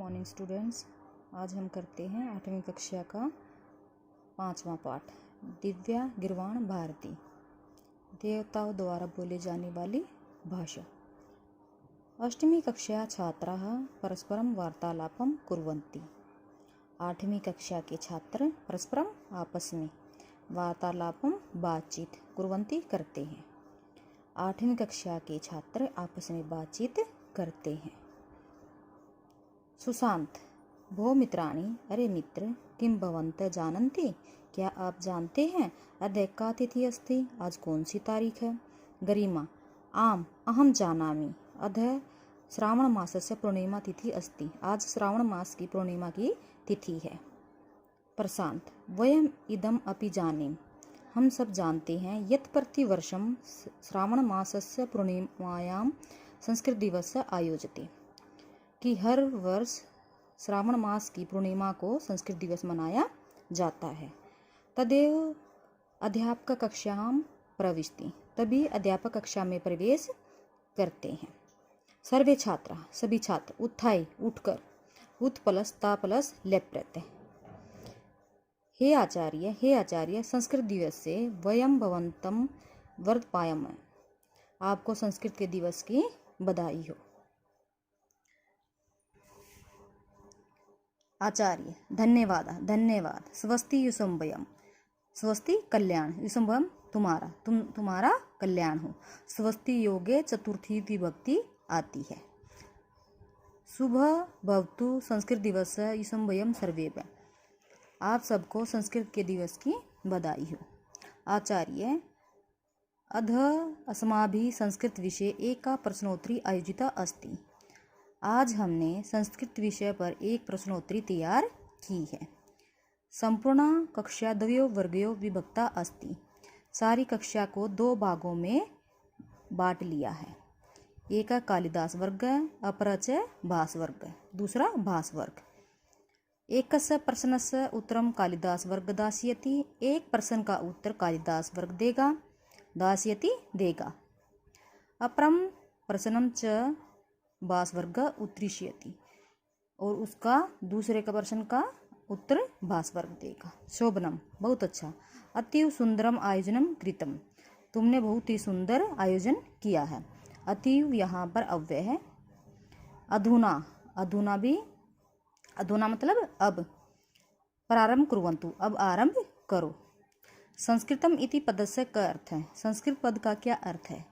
Morning students. आज हम करते हैं 8वीं कक्षा का 5वां पाठ दिव्या गिरवाण भारती, देवताओं द्वारा बोली जाने वाली भाषा। अष्टमी कक्षा छात्राः परस्परं वार्तालापं कुर्वन्ति। 8वीं कक्षा के छात्र परस्परम आपस में वार्तालापम बातचीत कुर्वन्ति करते हैं। 8वीं कक्षा के छात्र आपस में बातचीत करते हैं। सुशांत, भो मित्राणि, अरे मित्र, किं भवन्तः जानन्ति, क्या आप जानते हैं अद्य का तिथि अस्ति, आज कौन सी तारीख है। गरिमा, आम अहम जानामि, अद्य श्रावण मासस्य पूर्णिमा तिथि अस्ति, आज श्रावण मास की पूर्णिमा की तिथि है। प्रशांत, वयम इदम अपि जानीम, हम सब जानते हैं यत् प्रतिवर्षं श्रावण मासस्य पूर्णिमायां संस्कृत दिवस आयोज्यते, कि हर वर्ष श्रावण मास की पूर्णिमा को संस्कृत दिवस मनाया जाता है। तदेव अध्यापक कक्षायां प्रविशति, तभी अध्यापक कक्षा में प्रवेश करते हैं। सर्वे छात्र, सभी छात्र, उत्थाय उठकर, उत प्लस ता प्लस लेप प्रत्यय। हे आचार्य, संस्कृत दिवस से वयम भवंतम वर्धपायम, आपको संस्कृत के दिवस की बधाई हो। आचार्य, धन्यवाद धन्यवाद। स्वस्ति युसुम्भयम, स्वस्ति कल्याण, युसुम्भयम तुम्हारा कल्याण हो। स्वस्ति योगे चतुर्थी विभक्ति आती है। शुभ भवतु संस्कृत दिवस युसुम्भयम सर्वेभ्यः, आप सबको संस्कृत के दिवस की बधाई हो। आचार्य, अध अस्माभिः संस्कृत विषये एका प्रश्नोत्तरी आयोजिता अस्ति, आज हमने संस्कृत विषय पर एक प्रश्नोत्तरी तैयार की है। संपूर्ण कक्षा द्वयो वर्गयो विभक्ता अस्ति, सारी कक्षा को दो भागों में बांट लिया है। एक कालिदास वर्ग, अपरा च भास वर्ग, दूसरा भास वर्ग। एकस्य प्रश्नस्य उत्तरं कालिदास वर्ग दास्यति, एक प्रश्न का उत्तर कालिदास वर्ग देगा, दास्यति देगा। अपरं प्रश्नं च भास वर्ग उत्तरिष्यति, और उसका दूसरे का प्रश्न का उत्तर भास वर्ग देगा। शोभनम, बहुत अच्छा। अतीव सुंदरम आयोजनम कृतम, तुमने बहुत ही सुंदर आयोजन किया है। अतीव यहाँ पर अव्यय है। अधुना, अधुना भी, अधुना मतलब अब। प्रारंभ कुर्वन्तु, अब आरंभ करो। संस्कृतम इति पदस्य का अर्थ है, संस्कृत पद का क्या अर्थ है।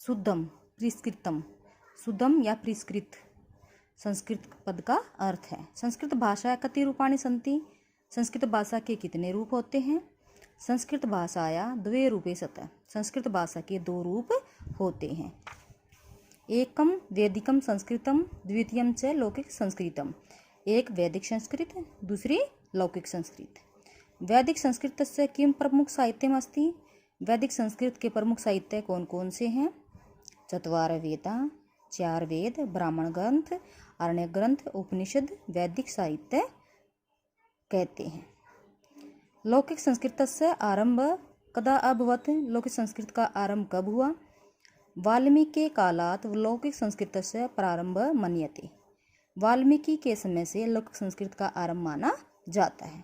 शुद्धम, प्रिस्कृतम, शुद्धम या प्रिस्कृत संस्कृत पद का अर्थ है। संस्कृत भाषा कति रूपाणि सन्ति, संस्कृत भाषा के कितने रूप होते हैं। संस्कृत भाषाया द्वे रूपे सतः, संस्कृत भाषा के दो रूप होते हैं। एकम वैदिकम संस्कृतम, द्वितीयम च लौकिक संस्कृतम, एक वैदिक संस्कृत, दूसरी लौकिक संस्कृत। वैदिक संस्कृतस्य किं प्रमुख साहित्यम अस्ति, वैदिक संस्कृत के प्रमुख साहित्य कौन कौन से हैं। चत्वार वेदा, 4 वेद, ब्राह्मण ग्रंथ, आरण्य ग्रंथ, उपनिषद, वैदिक साहित्य कहते हैं। लौकिक संस्कृत से आरंभ कदा अभवत, लौकिक संस्कृत का आरंभ कब हुआ। वाल्मीकि कालात लौकिक संस्कृत से प्रारंभ मन्यते, वाल्मीकि के समय से लौकिक संस्कृत का आरंभ माना जाता है।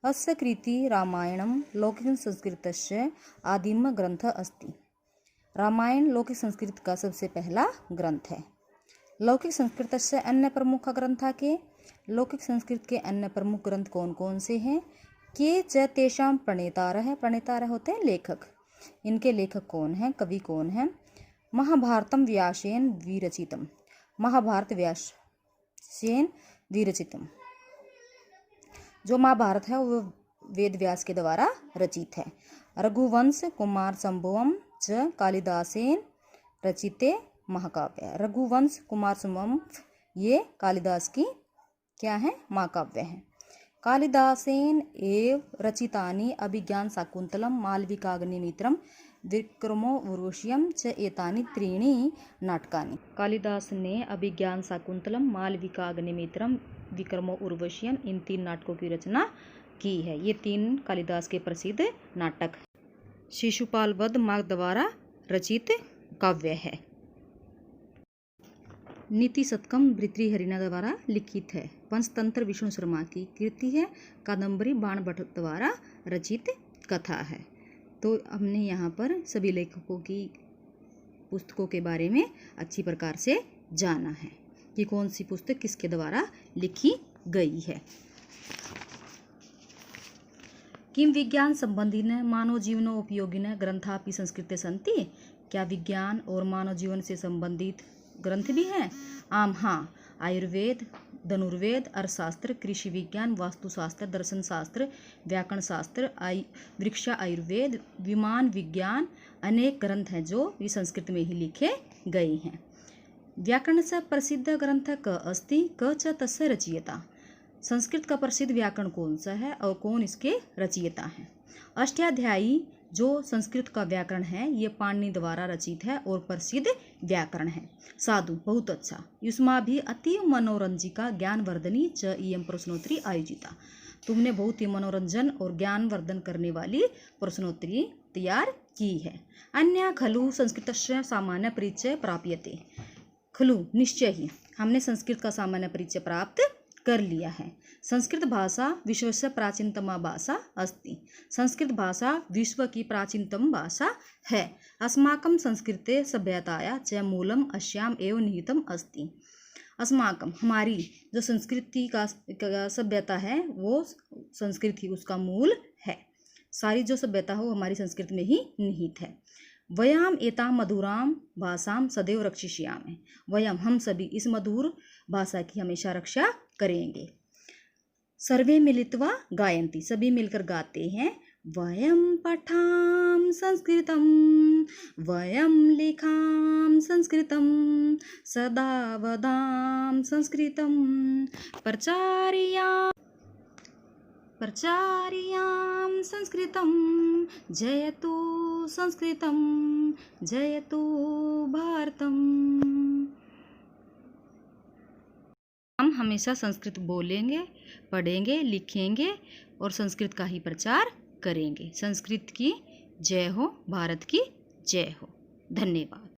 अस्य कृति रामायणम लौकिक संस्कृतस्य आदिम ग्रंथ अस्ति, रामायण लौकिक संस्कृत का सबसे पहला ग्रंथ है। लौकिक संस्कृत से अन्य प्रमुख ग्रंथा के, लौकिक संस्कृत के अन्य प्रमुख ग्रंथ कौन कौन से हैं। के च तेषां प्रणेतारः, प्रणेतारः होते हैं लेखक, इनके लेखक कौन हैं, कवि कौन हैं। महाभारतम व्यासेन विरचितम, महाभारत व्यासेन विरचितम, जो महाभारत है वो वेद व्यास के द्वारा रचित है। रघुवंश कुमार संभवम च कालिदासेन रचिते महाकाव्य, रघुवंश कुमार संभवम ये कालिदास की क्या है, महाकाव्य है। कालिदासेन एव रचितानि अभिज्ञान शाकुंतलम, मालविकाग्निमित्रम, विक्रमो उर्वश्यम च एतानि त्रीणि नाटकानि। कालिदास ने अभिज्ञान शाकुंतलम, मालविकाग्निमित्रम, विक्रमो उर्वश्यम, इन 3 नाटकों की रचना की है। ये 3 कालिदास के प्रसिद्ध नाटक शिशुपाल वध मार्ग द्वारा रचित काव्य है। नीति शतकम भर्तृहरिना द्वारा लिखित है। पंचतंत्र विष्णु शर्मा की कृति है। कादम्बरी बाण भट्ट द्वारा रचित कथा है। तो हमने यहाँ पर सभी लेखकों की पुस्तकों के बारे में अच्छी प्रकार से जाना है कि कौन सी पुस्तक किसके द्वारा लिखी गई है। किम विज्ञान संबंधी न मानव जीवनो उपयोगी न ग्रंथापि संस्कृते सन्ति। क्या विज्ञान और मानव जीवन से संबंधित ग्रंथ भी हैं? आम हाँ, आयुर्वेद, धनुर्वेद, अर्थशास्त्र, कृषि विज्ञान, वास्तुशास्त्र, दर्शन शास्त्र, व्याकरण शास्त्र, वृक्षा आयुर्वेद, विमान विज्ञान, अनेक ग्रंथ हैं जो भी संस्कृत में ही लिखे गए हैं। व्याकरण से प्रसिद्ध ग्रंथ क अस्ति क च तस्य रचयिता। संस्कृत का प्रसिद्ध व्याकरण कौन सा है और कौन इसके रचयिता हैं? अष्टाध्यायी जो संस्कृत का व्याकरण है ये पाणिनि द्वारा रचित है और प्रसिद्ध व्याकरण है। साधु बहुत अच्छा। युष्मा भी अतीव मनोरंजिका ज्ञानवर्धनी च इयं प्रश्नोत्तरी आयोजिता। तुमने बहुत ही मनोरंजन और ज्ञानवर्धन करने वाली प्रश्नोत्तरी तैयार की है। अन्य खलु संस्कृतस्य सामान्य परिचय प्राप्यते। खलु निश्चय ही हमने संस्कृत का सामान्य परिचय प्राप्त कर लिया है। संस्कृत भाषा विश्वस्य प्राचीनतमा भाषा अस्ति। संस्कृत भाषा विश्व की प्राचीनतम भाषा है। अस्माकं संस्कृते सभ्यताया च मूलम अस्याम एव निहितम अस्ति। अस्माकं हमारी जो संस्कृति का सभ्यता है वो संस्कृति उसका मूल है। सारी जो सभ्यता हो हमारी संस्कृति में ही निहित है। वयम एतां मधुरां भाषां सदैव रक्षिष्यामि। वयम हम सभी इस मधुर भाषा की हमेशा रक्षा करेंगे। सर्वे मिलित्वा गायन्ति सभी मिलकर गाते हैं। वयम पठाम संस्कृतम वयम लिखाम संस्कृतम सदा वदाम संस्कृतम प्रचार्याम संस्कृतम जयतु संस्कृतम जयतु भारतम। हम हमेशा संस्कृत बोलेंगे, पढ़ेंगे, लिखेंगे और संस्कृत का ही प्रचार करेंगे। संस्कृत की जय हो, भारत की जय हो। धन्यवाद।